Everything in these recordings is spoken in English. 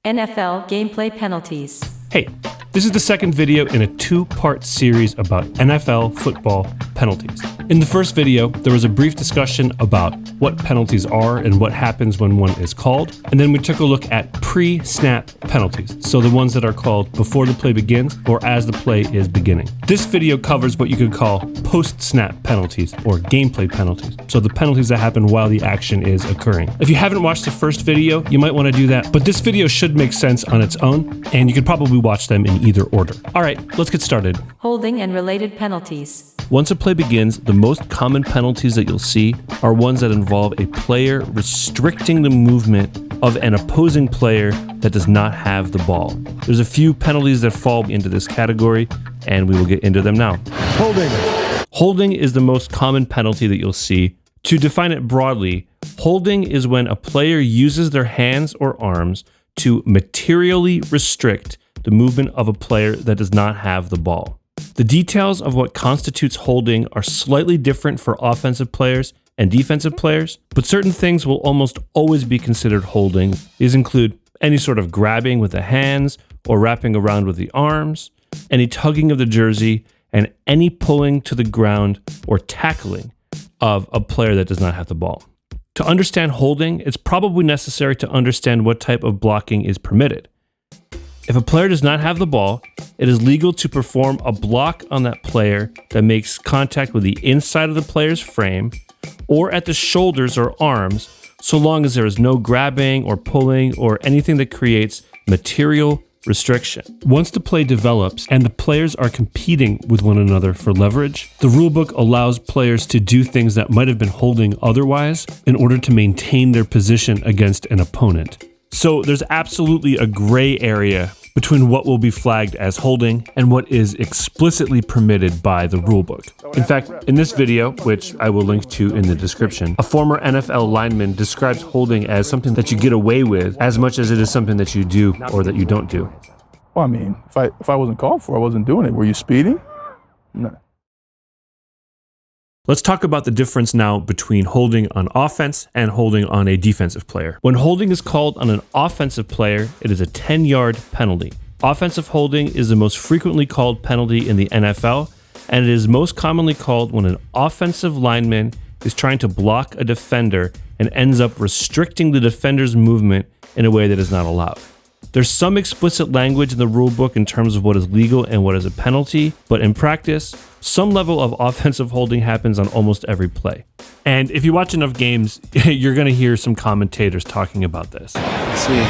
NFL gameplay penalties. Hey, this is the second video in a two-part series about NFL football penalties. In the first video, there was a brief discussion about what penalties are and what happens when one is called, and then we took a look at pre-snap penalties, so the ones that are called before the play begins or as the play is beginning. This video covers what you could call post-snap penalties or gameplay penalties, so the penalties that happen while the action is occurring. If you haven't watched the first video, you might want to do that, but this video should make sense on its own, and you could probably watch them in either order. Alright, let's get started. Holding and related penalties. Once a play begins, the most common penalties that you'll see are ones that involve a player restricting the movement of an opposing player that does not have the ball. There's a few penalties that fall into this category, and we will get into them now. Holding. Holding is the most common penalty that you'll see. To define it broadly, holding is when a player uses their hands or arms to materially restrict the movement of a player that does not have the ball. The details of what constitutes holding are slightly different for offensive players and defensive players, but certain things will almost always be considered holding. These include any sort of grabbing with the hands or wrapping around with the arms, any tugging of the jersey, and any pulling to the ground or tackling of a player that does not have the ball. To understand holding, it's probably necessary to understand what type of blocking is permitted. If a player does not have the ball, it is legal to perform a block on that player that makes contact with the inside of the player's frame or at the shoulders or arms, so long as there is no grabbing or pulling or anything that creates material restriction. Once the play develops and the players are competing with one another for leverage, the rulebook allows players to do things that might have been holding otherwise in order to maintain their position against an opponent. So there's absolutely a gray area between what will be flagged as holding and what is explicitly permitted by the rulebook. In fact, in this video, which I will link to in the description, a former NFL lineman describes holding as something that you get away with as much as it is something that you do or that you don't do. Well, I mean, if I wasn't called for, I wasn't doing it. Were you speeding? No. Let's talk about the difference now between holding on offense and holding on a defensive player. When holding is called on an offensive player, it is a 10-yard penalty. Offensive holding is the most frequently called penalty in the NFL, and it is most commonly called when an offensive lineman is trying to block a defender and ends up restricting the defender's movement in a way that is not allowed. There's some explicit language in the rulebook in terms of what is legal and what is a penalty, but in practice, some level of offensive holding happens on almost every play. And if you watch enough games, you're going to hear some commentators talking about this. Let's see.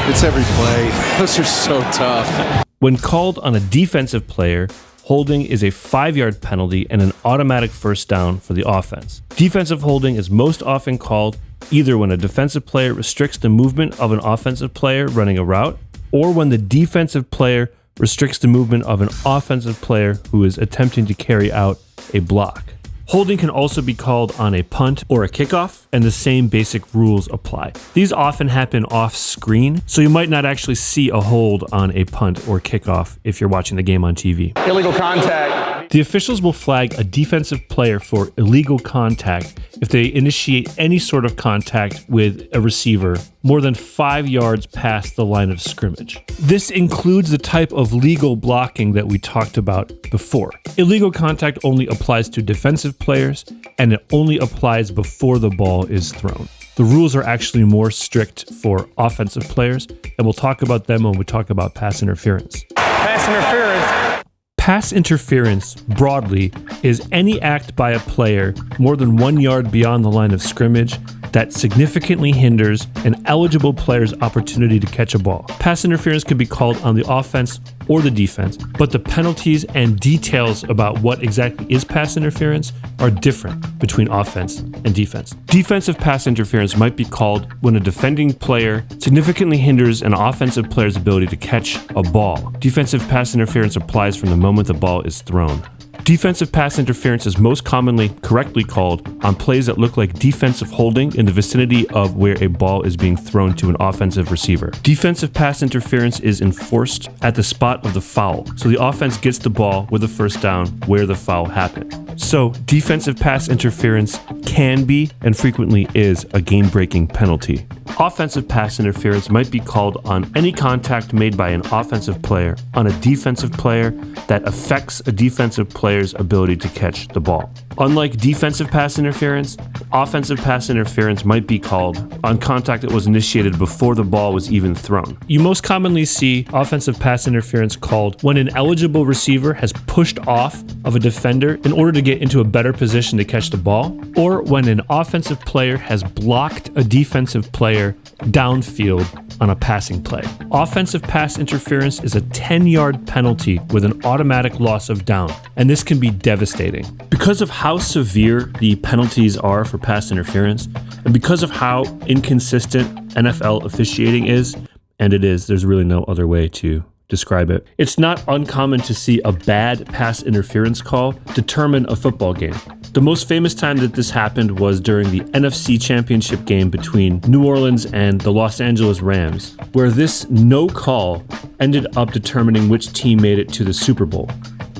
It's every play. Those are so tough. When called on a defensive player, holding is a 5-yard penalty and an automatic first down for the offense. Defensive holding is most often called either when a defensive player restricts the movement of an offensive player running a route, or when the defensive player restricts the movement of an offensive player who is attempting to carry out a block. Holding can also be called on a punt or a kickoff, and the same basic rules apply. These often happen off screen, so you might not actually see a hold on a punt or kickoff if you're watching the game on TV. Illegal contact. The officials will flag a defensive player for illegal contact if they initiate any sort of contact with a receiver more than 5 yards past the line of scrimmage. This includes the type of legal blocking that we talked about before. Illegal contact only applies to defensive players, and it only applies before the ball is thrown. The rules are actually more strict for offensive players, and we'll talk about them when we talk about pass interference. Pass interference. Pass interference, broadly, is any act by a player more than 1 yard beyond the line of scrimmage that significantly hinders an eligible player's opportunity to catch a ball. Pass interference can be called on the offense or the defense, but the penalties and details about what exactly is pass interference are different between offense and defense. Defensive pass interference might be called when a defending player significantly hinders an offensive player's ability to catch a ball. Defensive pass interference applies from the moment the ball is thrown. Defensive pass interference is most commonly correctly called on plays that look like defensive holding in the vicinity of where a ball is being thrown to an offensive receiver. Defensive pass interference is enforced at the spot of the foul, so the offense gets the ball with a first down where the foul happened. So, defensive pass interference can be and frequently is a game-breaking penalty. Offensive pass interference might be called on any contact made by an offensive player on a defensive player that affects a defensive player's ability to catch the ball. Unlike defensive pass interference, offensive pass interference might be called on contact that was initiated before the ball was even thrown. You most commonly see offensive pass interference called when an eligible receiver has pushed off of a defender in order to get into a better position to catch the ball, or when an offensive player has blocked a defensive player downfield on a passing play. Offensive pass interference is a 10-yard penalty with an automatic loss of down, and this can be devastating. Because of how severe the penalties are for pass interference, and because of how inconsistent NFL officiating is, and it is, there's really no other way to describe it. It's not uncommon to see a bad pass interference call determine a football game. The most famous time that this happened was during the NFC Championship game between New Orleans and the Los Angeles Rams, where this no call ended up determining which team made it to the Super Bowl.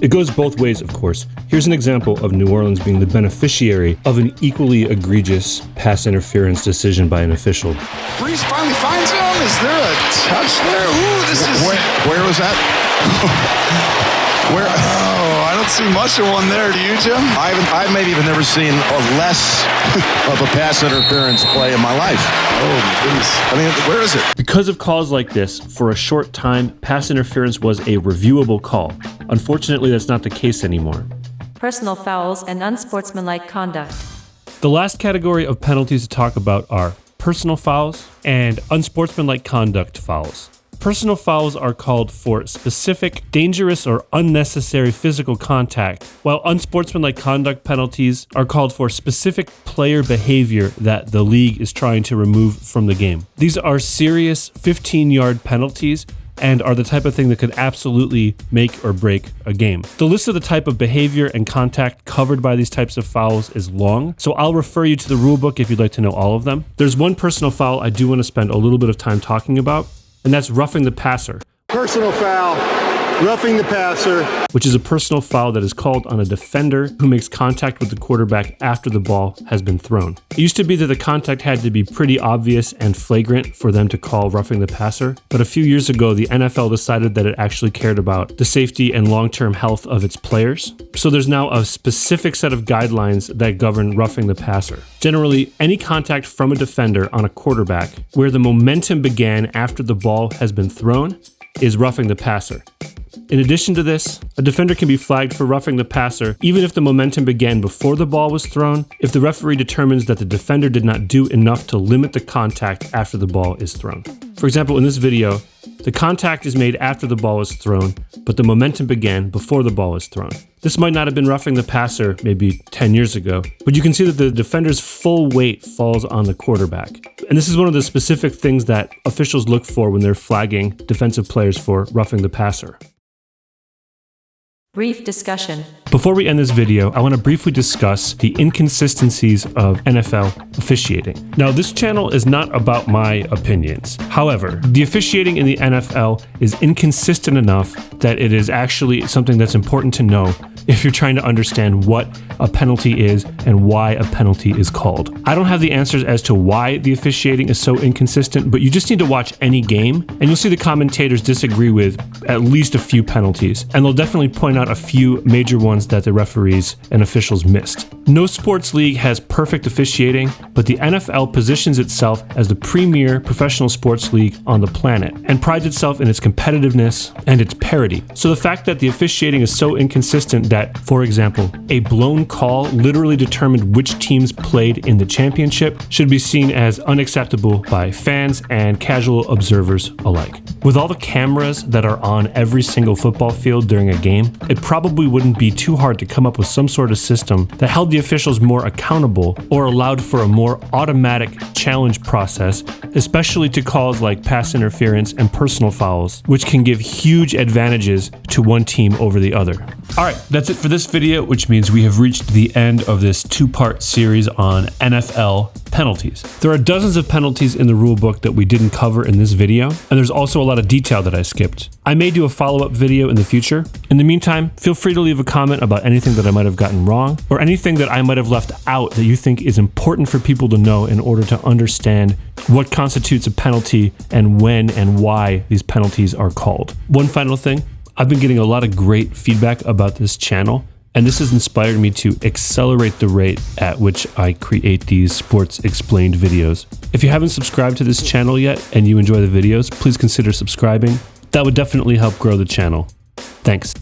It goes both ways, of course. Here's an example of New Orleans being the beneficiary of an equally egregious pass interference decision by an official. Breeze finally finds him. Is there a touch there? Ooh, this is... Where was that? Where? Oh, I don't see much of one there. Do you, Jim? I've maybe even never seen a less of a pass interference play in my life. Oh, my goodness. I mean, where is it? Because of calls like this, for a short time, pass interference was a reviewable call. Unfortunately, that's not the case anymore. Personal fouls and unsportsmanlike conduct. The last category of penalties to talk about are personal fouls and unsportsmanlike conduct fouls. Personal fouls are called for specific, dangerous, or unnecessary physical contact, while unsportsmanlike conduct penalties are called for specific player behavior that the league is trying to remove from the game. These are serious 15-yard penalties and are the type of thing that could absolutely make or break a game. The list of the type of behavior and contact covered by these types of fouls is long, so I'll refer you to the rule book if you'd like to know all of them. There's one personal foul I do want to spend a little bit of time talking about, and that's roughing the passer. Personal foul, roughing the passer. Which is a personal foul that is called on a defender who makes contact with the quarterback after the ball has been thrown. It used to be that the contact had to be pretty obvious and flagrant for them to call roughing the passer, but a few years ago the NFL decided that it actually cared about the safety and long-term health of its players. So there's now a specific set of guidelines that govern roughing the passer. Generally, any contact from a defender on a quarterback where the momentum began after the ball has been thrown is roughing the passer. In addition to this, a defender can be flagged for roughing the passer even if the momentum began before the ball was thrown, if the referee determines that the defender did not do enough to limit the contact after the ball is thrown. For example, in this video, the contact is made after the ball is thrown, but the momentum began before the ball is thrown. This might not have been roughing the passer maybe 10 years ago, but you can see that the defender's full weight falls on the quarterback. And this is one of the specific things that officials look for when they're flagging defensive players for roughing the passer. Brief discussion. Before we end this video, I want to briefly discuss the inconsistencies of NFL officiating. Now, this channel is not about my opinions. However, the officiating in the NFL is inconsistent enough that it is actually something that's important to know if you're trying to understand what a penalty is and why a penalty is called. I don't have the answers as to why the officiating is so inconsistent, but you just need to watch any game and you'll see the commentators disagree with at least a few penalties, and they'll definitely point out a few major ones that the referees and officials missed. No sports league has perfect officiating, but the NFL positions itself as the premier professional sports league on the planet and prides itself in its competitiveness and its parity. So the fact that the officiating is so inconsistent that, for example, a blown call literally determined which teams played in the championship should be seen as unacceptable by fans and casual observers alike. With all the cameras that are on every single football field during a game, it probably wouldn't be too hard to come up with some sort of system that held the officials more accountable or allowed for a more automatic challenge process, especially to calls like pass interference and personal fouls, which can give huge advantages to one team over the other. All right, that's it for this video, which means we have reached the end of this two-part series on NFL penalties. There are dozens of penalties in the rule book that we didn't cover in this video, and there's also a lot of detail that I skipped. I may do a follow-up video in the future. In the meantime, feel free to leave a comment about anything that I might have gotten wrong, or anything that I might have left out that you think is important for people to know in order to understand what constitutes a penalty and when and why these penalties are called. One final thing. I've been getting a lot of great feedback about this channel, and this has inspired me to accelerate the rate at which I create these sports explained videos. If you haven't subscribed to this channel yet and you enjoy the videos, please consider subscribing. That would definitely help grow the channel. Thanks.